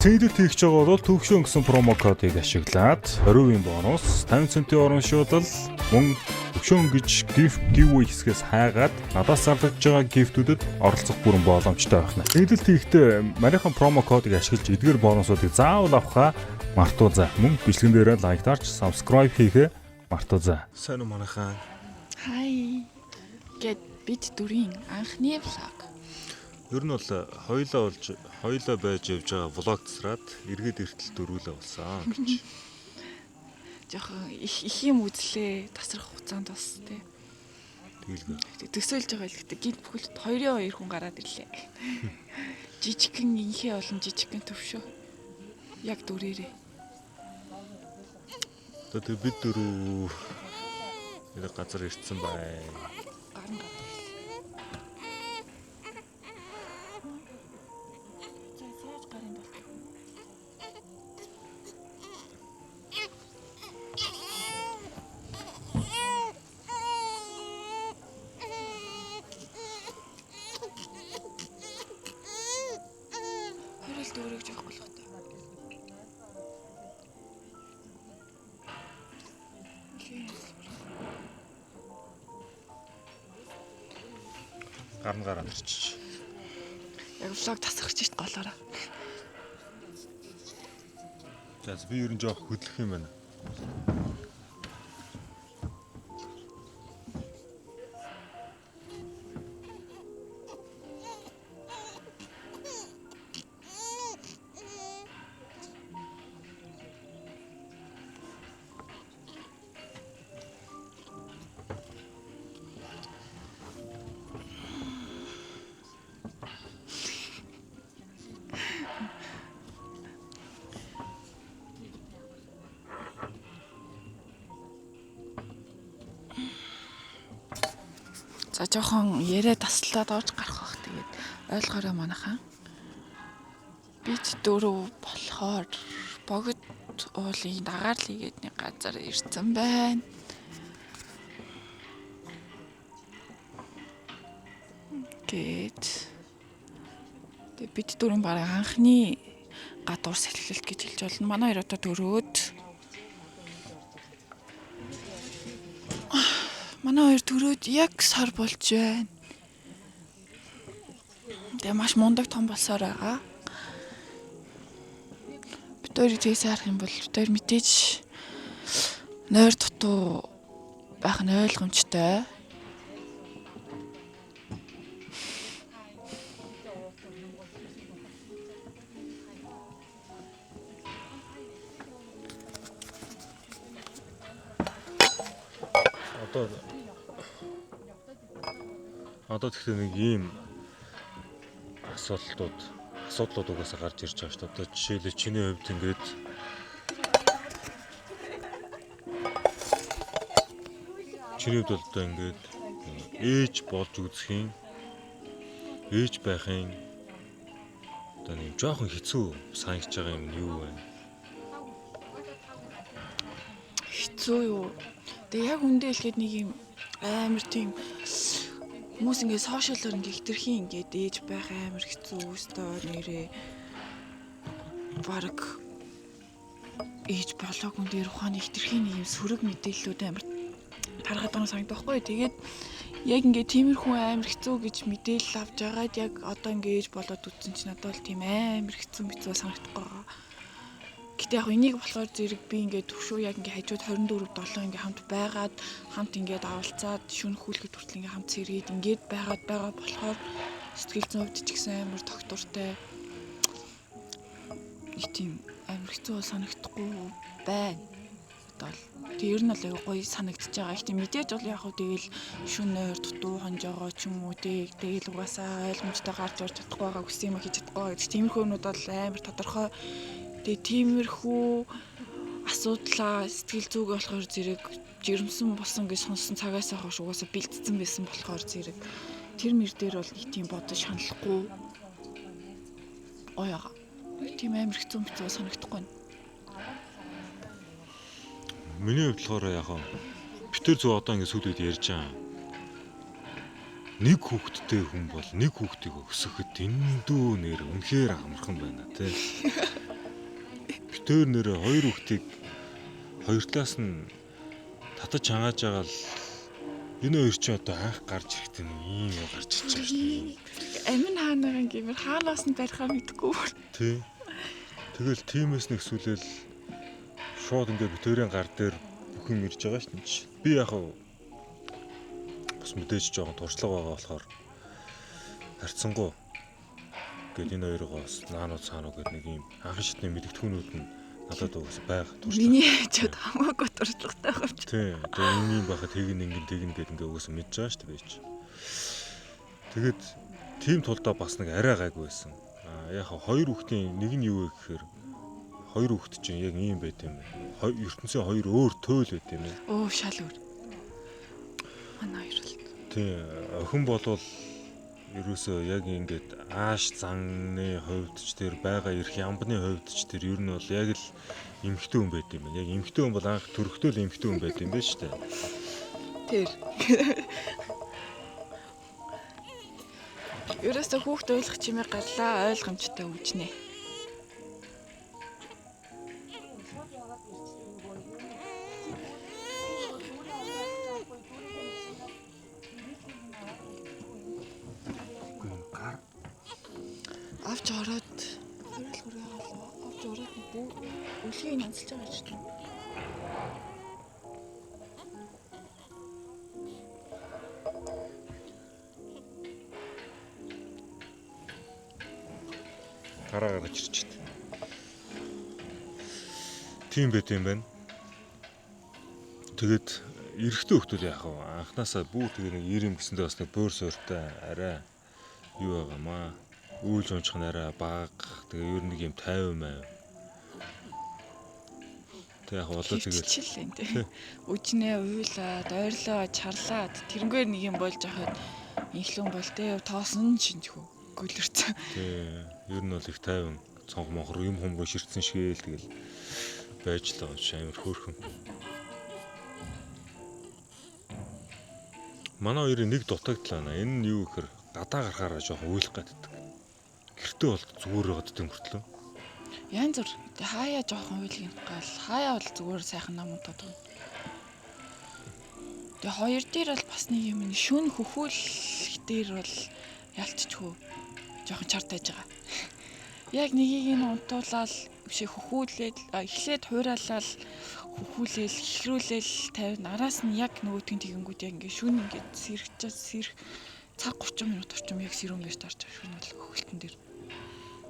Тэндэд хийх байгаа бол төвшин гэсэн промо кодыг ашиглаад 20% бонус, 50 центийн урамшуулал, мөн төвшин гэж giveaway хэсгээс хайгаад надаас зарлагдж байгаа гифтүүдэд оролцох бүрэн боломжтой байна. Тэндэд хийхдээ манайхан промо кодыг ашиглаж эдгээр бонусуудыг заавал авахаа мартуузаа. Мөн бичлэгэн дээрээ лайктаарч subscribe хийхээ мартуузаа. Сайн уу манайхан? Хай. Гэт бид дөрийн анхны влог. Ер нь бол хоёлоо байж явж байгаа влог засраад эргээд эртэл дөрүүлээ болсон гэж. Жохон их юм үзлээ. Тасрах хугацаанд бас тий. Тэгэлгүй. Төсөөлж байгаа л гэдэг гинт бүхэлд 2-2 хүн гараад ирлээ. Жижигхэн инхээ болон жижигхэн төвшөө. Яг дүрээрээ. Одоо бид дөрөв нэг газар ирсэн бай. Гарн гарсан. Дөрөв жоох болох та. Гарн гараад ирчих. Яг влог тасрах чийт голоороо. За би ер нь жоох хөдлөх юм байна. За жоохон яриа таслаад орж гарах бах. Тэгээд ойлгоорой манайхан. Бид дөрөв болохоор богд уулын дагаарлыг гэдэг нэг газар ирсэн байна. Тэгээд бид дөрөв бараг анхны гадуур сэлгэлт гэж хэлж болно. Манай хоёр одоо дөрөөд Манай хоёр төрөөд яг сар болж байна. Тэгээ маш мундаг том болсоор байгаа. Бид хоёрыг тэгээс харах юм бол бид хоёр мэдээж нойр дутуу байх нь ойлгомжтой. Одоо тэгэхээр нэг ийм асуудлууд угаасаа гарч ирж байгаа шүү дээ. Одоо жишээлбэл чиний хувьд ингээд чиний хувьд бол одоо ингээд ээж болж үзэхийн ээж байхын одоо нэг жоохон хэцүү санагч байгаа юм юу вэ? Хэцүү юу? Тэгээ яг үндэ хэлгээд нэг юм амар тийм хүмүүс ингээд сошиалор ингээд хитрхийн ингээд ээж байх амар хэцүү өстой нэрээ бараг ээж болоогүй дээр ухааны хитрхийн нэг юм сөрөг мэдээллүүд амар тарахад байгаа санагдах байхгүй. Тэгээд яг ингээд тиймэрхүү амар хэцүү гэж мэдээлэл авч байгаад яг одоо ингээд ээж болоод үтсэн чинь надад бол тийм амар хэцүү санагдахгүй байгаа. Гэтэ яг энийг болохоор зэрэг би ингээд төвшөө яг ингээд хажууд 24/7 ингээд хамт байгаад хамт ингээд авалцаад шүн хүлгэд хүртэл ингээд хамт сэргээд ингээд байгаа болохоор сэтгэл зүйн хувьд ч гэсэн амар тогтвортой нэг тийм амар хэцүү санагдахгүй байна. Одоо тэг ер нь л аяга гоё санагдчихж байгаа. Гэтэ мэдээж бол яг хөө тэгэл шүн нойр дутуу хонжоогоо ч юм уу тэгэл угаасаа ойлгомжтой гарч орж чадахгүй байгаа хүссэн юм хийж чадахгүй байгаа гэдэг тиймэрхүү юмуд бол амар тодорхой. Тэгээ тиймэрхүү асуудлаа сэтгэл зүг болохоор зэрэг жирэмсэн болсон гэж сонссон цагаас хойш угаасаа бэлдсэн байсан болохоор зэрэг тэр мөр дээр бол нэг тийм бодож шаналхгүй оёга. Тийм амар хэцүү санагдахгүй байна. Миний хувьд болохоор яг битэр зөв одоо ингэ сүүл үед ярьж байгаа. Нэг хүүхэдтэй хүн бол нэг хүүхдийг өсгөхөд дэндүү нэр үнэхээр амархан байна тий. битээр нэрээ хоёр хүүхдийг хоёр талаас нь татаж хангааж байгаа л энэ хоёр ч одоо анх гарч ирэхдээ нэг ийм юм гарч ирж байгаа шүү дээ. Амин хаанагийн гэмээр хаанаас нь барихаа мэдэхгүй. Тий. Тэгэл тиймээс нэг сүлээл шууд ингээ битээрийн гар дээр бүхэн ирж байгаа шүү дээ. Би яг бас мэдээж жоохон туршлага байгаа болохоор харьцангуй гээд энэ хоёроо бас наануу цаануу гэдэг нэг юм анхан шатны мэдгэдэгхүүнүүд нь надад угсаа байга туршлага. Миний хажууд хамаагүй туршлагатай байвч. Тий. Одоо энгийн байхад тэгин гээд ингээ угсаа мэдж байгаа шүү дээ. Тэгээд тийм тулдаа бас нэг арай гайгүй байсан. Яг хоёр хүүхдийн нэг нь юу вэ гэхээр хоёр хүүхд чинь яг ийм байт юм бэ. ертөнцийн хоёр өөр төөл байт юм байна. Оо шал өөр. Манай хоёр л. Тий, охин болвол ерөөсөө яг ингээд ааш занны хувьд ч тэр байгаа эрх ямбны хувьд ч тэр ер нь бол яг л эмхтэн хүн байт юм байна. Яг эмхтэн хүн бол анх төрөхдөө л эмхтэн хүн байт юм байна шүү дээ. Тэр. Ерөөсөө хүүхд ойлгох чимээ гарлаа ойлгомжтой үжнэ. Авч ороод авч ороод үлгийг нансалж байгаа ч юм. Гараа гаргаж ирчихэд. Тийм байт юм байна. Тэгээд эрэгтэй хүмүүс яах вэ? Анхнаасаа бүр тэгээ нэг ирэм гэсэндээ бас нэг бөөр сууртай арай юу байгаамаа. Үйлж унчих нь арай бага. Тэгээ ер нь нэг юм 50 маяг. Тэг яг болоо тэгээд чилэн тий. Үжнээ уйлаад, ойрлоо, чарлаад тэрнгээр нэг юм болж байхад инхлэн бол тий тоосон шинжхүү гүлэрсэн. Тий. Ер нь бол их 50 цонх монхор юм хумгоо ширтсэн шгээл тэгэл байж л байгаа ч амар хөөрхөн. Манай хоёрын нэг дутагдлаа наа. Энэ нь юу гэхээр гадаа гарахаараа жоохон уйлах гаддаг. Гэртээ бол зүгээр байгаад тийм хүртлөө. Ян зүр хаяа жоохон уйлгын гал хаяа бол зүгээр сайхан нам удаад байна. Тэгээ хоёр дээр бол бас нэг юм шүн хөхүүлэх дээр бол ялцчихгүй жоохон чар тайж байгаа. Яг нэгийг нь унтуулаад биш хөхүүлээд эхлээд хуйраалал хөхүүлээл ихрүүлээл тавина. Араас нь яг нөгөөтгөн тэгэнгүүт яг ингээ шүн ингээ сэрх цаг 30 минут орчим яг сэрүүнгээс тарж байгаа шүн бол хөхөлтөн дээр.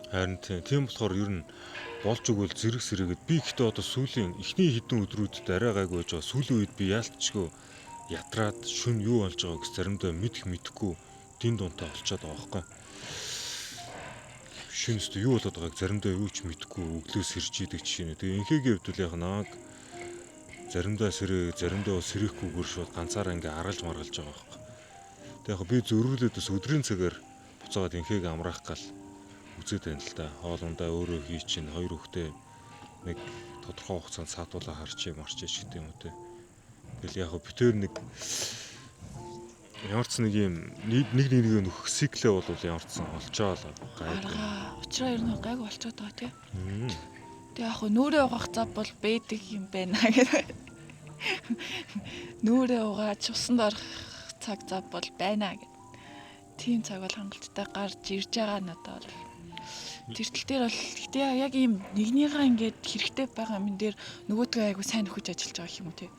Харин тийм болохоор ер нь болж өгвөл зэрэг сэрээгээд би ихтэй одоо сүүлийн эхний хэдэн өдрүүдэд арай гайгүй байж байгаа. Сүүлийн үед би яалтчгүй ятраад шүн юу болж байгааг заримдаа мэдэхгүй дин дунтаа болчиход байгаа байхгүй. Шүнстэй юу болоод байгааг заримдаа юу ч мэдэхгүй өглөөс сэрж идэг жишээ нэ. Тэгээ инхээгийн хувьд яг нааг заримдаа сэрээ заримдаа сэрэхгүйгээр шууд ганцаараа ингээ аргалж маргалж байгаа байхгүй. Тэгээ яг би зөрүүлээд бас өдрийн цагаар буцаагаад инхээг амраах гал үзээд байна л да. Хоолундаа өөрөө хий чинь хоёр хүүхдээ нэг тодорхой хугацаанд саатуулаа харчээ марчээ гэдэг юм үү те. Тэгэл яг битээр нэг ямар ч нэг юм нэг нөхөх циклээ бол ямар ч сан олчоо л гайгүй. Учраа ер нь гайг болчиход байгаа тий. Тэгээ яг нүүрээ угаах зав бол бэдэг юм байна гэдэг. Нүүрээ угаад усанд орох цаг зав бол байна гэдэг. Тийм цаг бол хангалттай гарч ирж байгаа надад бол. Тэртэл дээр бол гэтээ яг ийм нэгнийгаа ингээд хэрэгтэй байгаа юм дээр нөгөөдгөө айгу сайн нөхөж ажиллаж байгаа юм уу тий.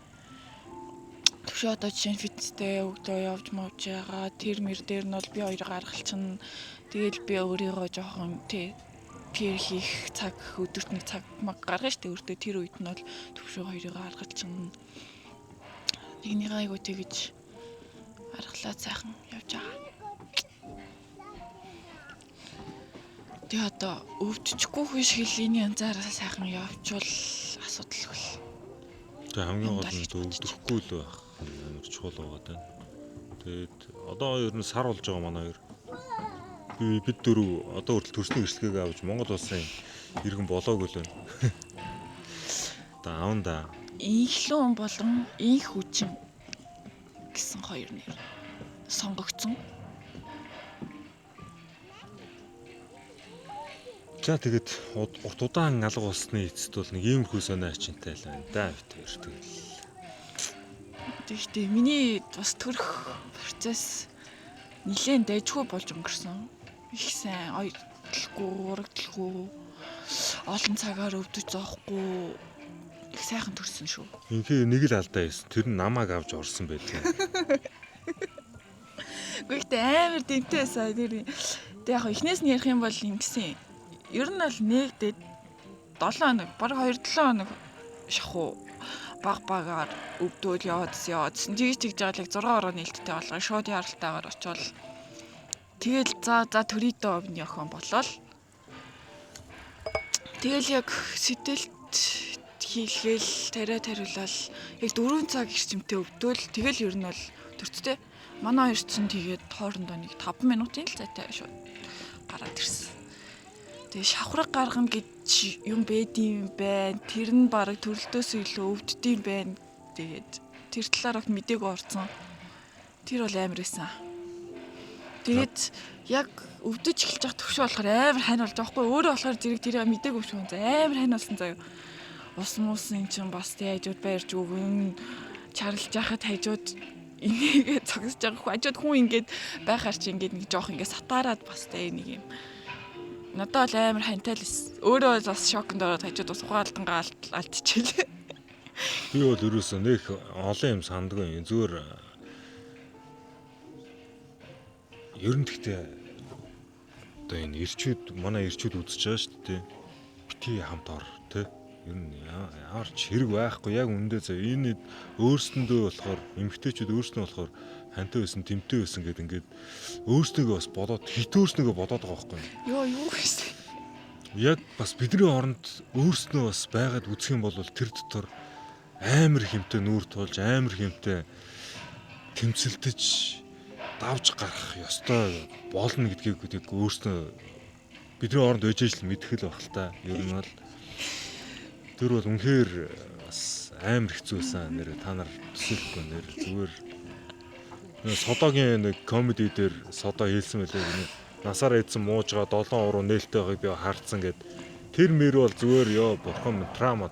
Төвшөө одоо жишээ нь фитнестэй өгдөө явж мовж байгаа тэр мэр дээр нь бол би хоёроо гаргалчихна. Тэгэл би өөрийгөө жоохон тий тэр хийх цаг өдөрт нэг цаг маг гаргана штэ өөртөө тэр үед нь бол төвшөө хоёроо гаргалчихна. Нэгнийгаа айгу тэгэж аргалаад сайхан явж байгаа. Тэгээ одоо өвдчихгүй хүш хэлний янзаараа сайхан явжвал асуудалгүй. Тэгээ хамгийн гол нь өвдөхгүй л байх амар чухал байгаа даа. Тэгээд одоо ер нь сар болж байгаа манай хоёр. Бид дөрөв одоо хүртэл төрсний гэрчлэгийг авч Монгол улсын иргэн болоогүй л байна. Одоо аавн да. Инхлэн болон инх хүчин гэсэн хоёр нэр сонгогдсон. За тэгээд урт удаан алга болсны эцэст бол нэг иймэрхүү сонио ачинтай л байна да битэр тэгэл. Тэгэхдээ миний бас төрөх процесс нэлээд дайжгүй болж өнгөрсөн. Их сайн ойлголгүй, урагдлгүй олон цагаар өвдөж зоохгүй их сайхан төрсөн шүү. Инхээр нэг л алдаа хийсэн. Тэр нь намайг авч орсон байлаа. Гэхдээ амар дэмтэй байсан. Тэр яг эхнээс нь ярих юм бол ингэсэн. Ер нь бол нэгдээд 7 хоног, бараг 2-7 хоног шахуу багаар өвдөөл яваадсан. Тэгж жаал яг 6 ороо нээлттэй болгоо. Шууд яралтайгаар очивол тэгэл за төрийдөө өвний охин болол. Тэгэл яг сэтэлт хийлгээл тариулал яг 4 цаг ирчимтэй өвдөөл тэгэл ер нь бол төрцтэй. Манай хоёр ч тэгээд хоорондоо нэг 5 минутын л зайтай шууд гараад ирсэн. Тэгээ шавхраг гаргана гэж юм бэдийм байна. Тэр нь бараг төрөлтөөс илүү өвддөм байна. Тэгээд тэр талаараа мдэггүй орсон. Тэр бол амар байсан. Тэгээд яг өвдөж эхэлж байгаа төвшөө болохоор амар хань болж байгаа хгүй. Өөрөө болохоор зэрэг тэрийг мдэггүй шүү. Амар хань болсон заяа. Ус муусын чинь бас хажууд байрж өгөн чарлж яхад хажууд энийгээ цогсож байгаа хгүй. Хажууд хүн ингээд байхаар чи ингээд нэг жоох ингээд сатаарад бас тэ нэг юм. Надад л амар хантай л эс. Өөрөө бас шокнд ороод хажууд ус ухаалтангаа алдчихлээ. Би бол ерөөсөө нэг олон юм сандгүй. Зүгээр ер нь гэхдээ одоо энэ манай ирчүүд үзэж байгаа шүү дээ. Бити хамт ор тэ. Ер нь ямар ч хэрэг байхгүй. Яг үндэ заа энэ өөрсөндөө болохоор эмгтээчүүд өөрсдөө болохоор хантай байсан, тэмтэй байсан гэдэг ингээд өөрсдөө бас бодоод хит өөрсдөө бодоод байгаа байхгүй. Юу гэсэн. Яг бас бидний оронд өөрсдөө бас байгаад үзэх юм бол тэр дотор амар хэмтэй нүүр тулж, амар хэмтэй тэмцэлдэж давж гарах ёстой болно гэдгийг өөрсдөө бидний оронд өжөөж л мэдэх л байх л та. Ер нь бол тэр бол үнэхээр бас амар хэцүү байсан. Нэр та нар төсөөлөхгүй нэр зүгээр Содогийн нэг комеди дээр Содо хэлсэн байлээ. Насаараа эдсэн мууж байгаа 7 уруу нээлттэй байгааг би хардсан гэд. Тэр мэр бол зүгээр ёо бурхан трама.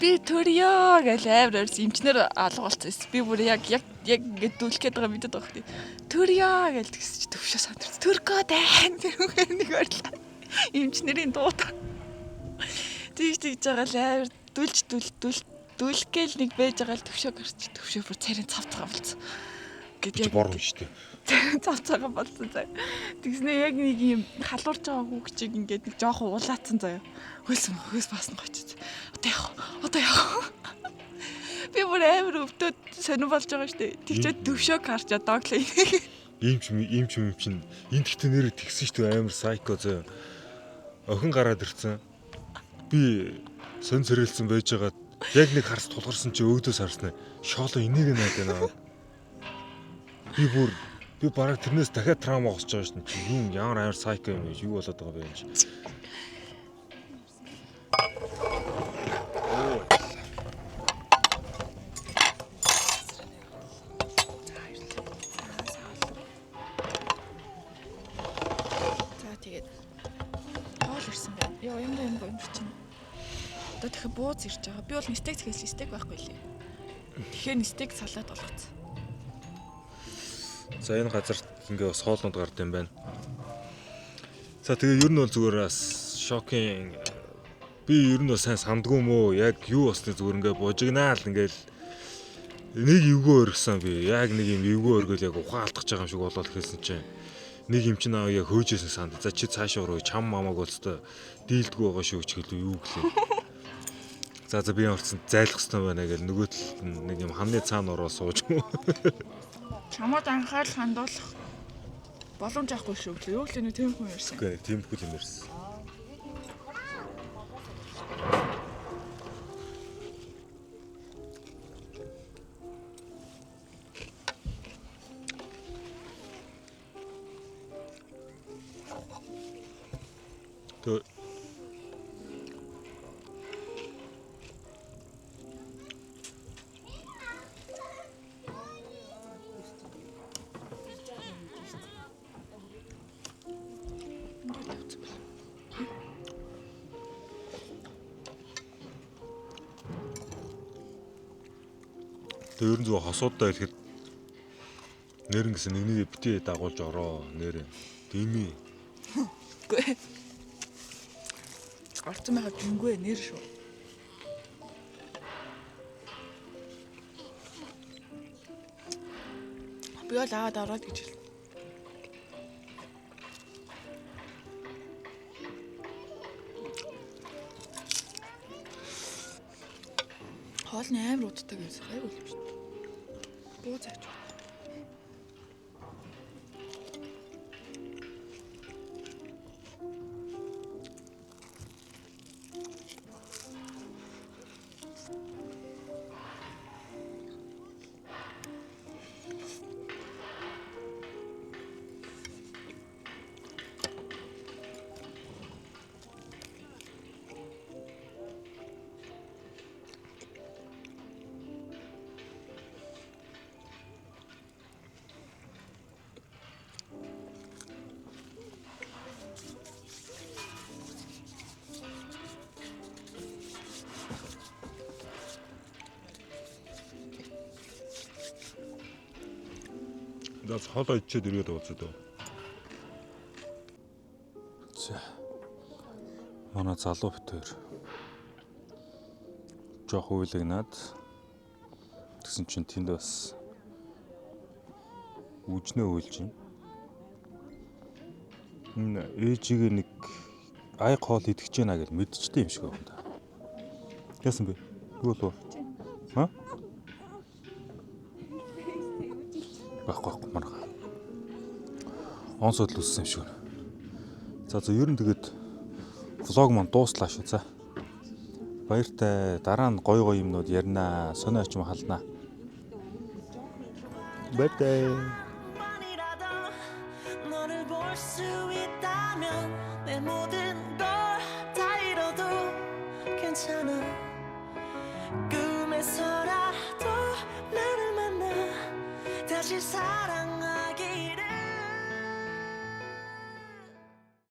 Би төрё гэж амар эмчнэр алга болцсон. Би бүр яг ингээд дүүлэхэд байгаа мэдээд байгаа хэрэг. Төрё гэж тэгсэж төвшөө сандарч. Төргөө дай тэр нэг орлоо. Эмчнэрийн дуудаа. Тэгж байгаа л амар дүүлгээл нэг байж байгаа л төвшөө гарч. Төвшөө бүр царийн цавцгаа болцсон. Гэж борно штэ. Цавцгаа болцсон заа. Тэгснэ яг нэг юм халуурж байгаа хүүхчиг ингээд нэг жоохон уулаацсан заа. Хөөс баасан гоч. Одоо яах. Би бүр амар өвдөд сонир болж байгаа штэ. Тэгчээд төвшөө гарч дооглоо. Ийм чинь энэ тэгтээ нэр тэгсэн штэ амар сайко заа. Охин гараад ирсэн. Би сон сэрэлсэн байж байгаа. Яг нэг харс тулгарсан чи өөдөөс харснаа. Шооло энийг наад байна. Би бараг тэрнээс дахиад траума госч байгаа шин чи юу ямар амар сайко юм бэ? Юу болоод байгаа бэ юм чи. За тэгээд тоол ирсэн байна. Ёо юм чинь. Одоо дахиад бууз ирж байгаа. Би бол стейк захиалсан стейк байхгүй лээ. Тэгэхээр стейк салаад болгоцсон. За энэ газарт ингээ бас хоолнууд гард юм байна. За тэгээ ер нь бол зүгээр бас шокинг би ер нь сайн сандгүй мөө яг юу болсныг зүгээр ингээ бужигнаал ингээл нэг эвгөө өргсөн би яг нэг юм эвгөө өргөөл яг ухаан алдах байгаа юм шиг болоод хэлсэн чинь нэг юм чинь аа яг хөөжсэн санд. За чи цаашаа өрөө чам мамаг болстой дийлдэггүй байгаа шүү ч гэлээ юу гэлээ. За би ямарчсан зайлах хэрэгтэй байна гэл нөгөө тал нэг юм хамны цаана ороо сууж юм. Чамд анхаарал хандуулах боломж авахгүй шүү гэлээ. Юу гэлээ нэг тийм хүн ярьсан. Үгүй тиймэрхүү юм ярьсан. Тэгээ ерөн зөв хосуудаа ирэхэд нэрэн гэсэн нэгнийг битээ дагуулж ороо нэрэ. Дими. Үгүй. Орцсон байхад дүнгүй нэр шүү. Би бол аваад ороод гэж хэл. Хоолны амар уддаг юм шиг айгүй юм шүү. Буу цаач. Даас хоолоо ичээд ирээд ууцад уу. За. Манай залуу битээр жоох үйлагнаад тэгсэн чинь тэнд бас үжнээ уйлж юм. Ээжигээ нэг аяг хоол идэж гэнэ гэж мэдчихтэй юм шиг байна да. Яасан бэ? Юу болов? Ха? Баггүй марга. Онцод л үссэн юм шиг байна. За ер нь тэгээд влог маань дууслаа шүү. За. Баяртай. Дараа нь гой юмнууд ярина. Сонио очим халнаа. Баяртай. 너를 볼 수 있다면 내 모든 걸 다 잃어도 괜찮아. 꿈에서라도 나를 만나 다시 사랑